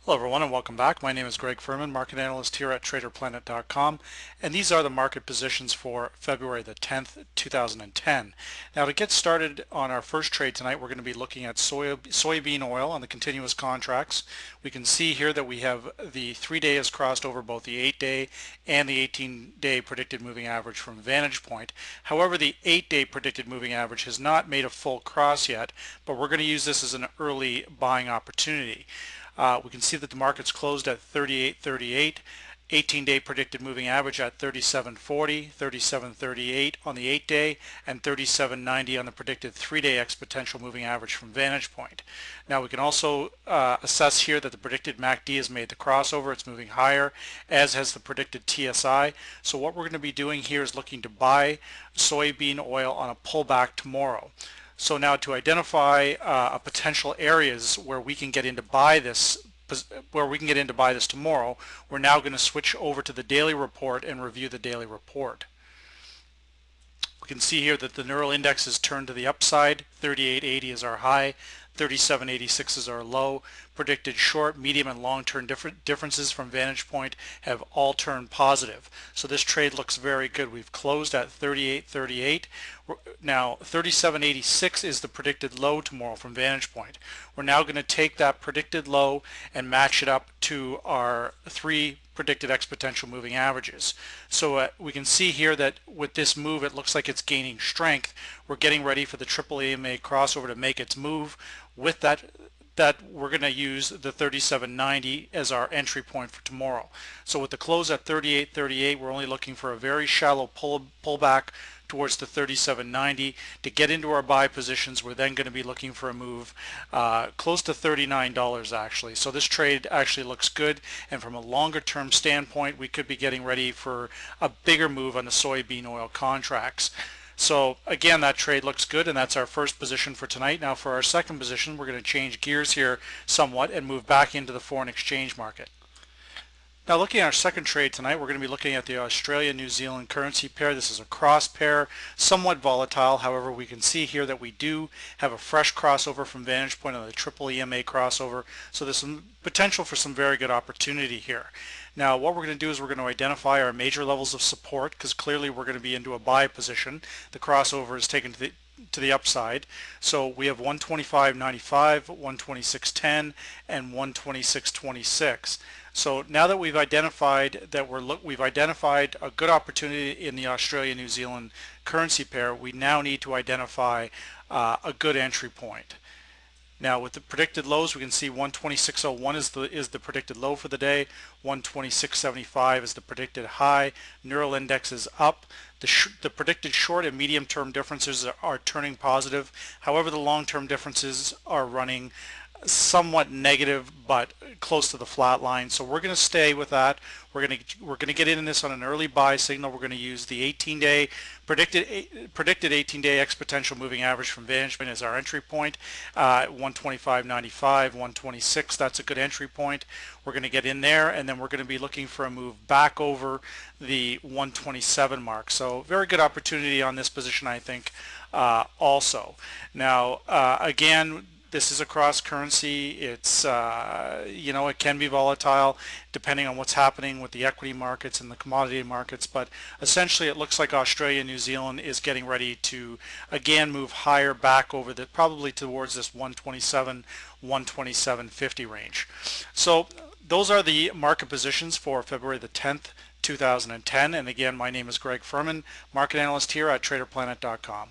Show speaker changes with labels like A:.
A: Hello everyone and welcome back. My name is Greg Furman, market analyst here at TraderPlanet.com, and these are the market positions for February the 10th, 2010. Now to get started on our first trade tonight, we're going to be looking at soybean oil on the continuous contracts. We can see here that we have the 3-day has crossed over both the 8-day and the 18-day predicted moving average from vantage point. However, the 8-day predicted moving average has not made a full cross yet, but we're going to use this as an early buying opportunity. We can see that the market's closed at 38.38, 18-day predicted moving average at 37.40, 37.38 on the 8-day, and 37.90 on the predicted 3-day exponential moving average from vantage point. Now we can also assess here that the predicted MACD has made the crossover. It's moving higher, as has the predicted TSI. So what we're going to be doing here is looking to buy soybean oil on a pullback tomorrow. So now to identify potential areas where we can get in to buy this tomorrow, we're now going to switch over to the daily report and review the daily report. We can see here that the neural index is turned to the upside. 38.80 is our high, 37.86 is our low. Predicted short, medium, and long-term differences from vantage point have all turned positive. So this trade looks very good. We've closed at 38.38. Now 37.86 is the predicted low tomorrow from vantage point. We're now going to take that predicted low and match it up to our 3 predicted exponential moving averages. So we can see here that with this move, it looks like it's gaining strength. We're getting ready for the triple EMA crossover to make its move. With that we're going to use the 37.90 as our entry point for tomorrow. So with the close at 38.38, we're only looking for a very shallow pullback towards the 37.90 to get into our buy positions. We're then going to be looking for a move close to $39 actually. So this trade actually looks good, and from a longer term standpoint, we could be getting ready for a bigger move on the soybean oil contracts. So again, that trade looks good, and that's our first position for tonight. Now for our second position, we're going to change gears here somewhat and move back into the foreign exchange market. Now looking at our second trade tonight, we're going to be looking at the Australia-New Zealand currency pair. This is a cross pair, somewhat volatile. However, we can see here that we do have a fresh crossover from vantage point on the triple EMA crossover. So there's some potential for some very good opportunity here. Now what we're going to do is we're going to identify our major levels of support, because clearly we're going to be into a buy position. The crossover is taken to the upside. So we have 125.95, 126.10, and 126.26. So now that we've identified that we've identified a good opportunity in the Australia-New Zealand currency pair, we now need to identify a good entry point. Now with the predicted lows, we can see 126.01 is the predicted low for the day. 126.75 is the predicted high. Neural index is up. The predicted short and medium term differences are turning positive. However, the long term differences are running somewhat negative, but close to the flat line. So we're going to stay with that. We're going to get in this on an early buy signal. We're going to use the 18-day predicted 18-day exponential moving average from vantage point as our entry point. 125.95, 126. That's a good entry point. We're going to get in there, and then we're going to be looking for a move back over the 127 mark. So very good opportunity on this position, I think. Also, now again, this is a cross currency. It's it can be volatile depending on what's happening with the equity markets and the commodity markets, but essentially it looks like Australia and New Zealand is getting ready to again move higher back over probably towards this 127, 127.50 range. So those are the market positions for February the 10th, 2010. And again, my name is Greg Furman, market analyst here at TraderPlanet.com.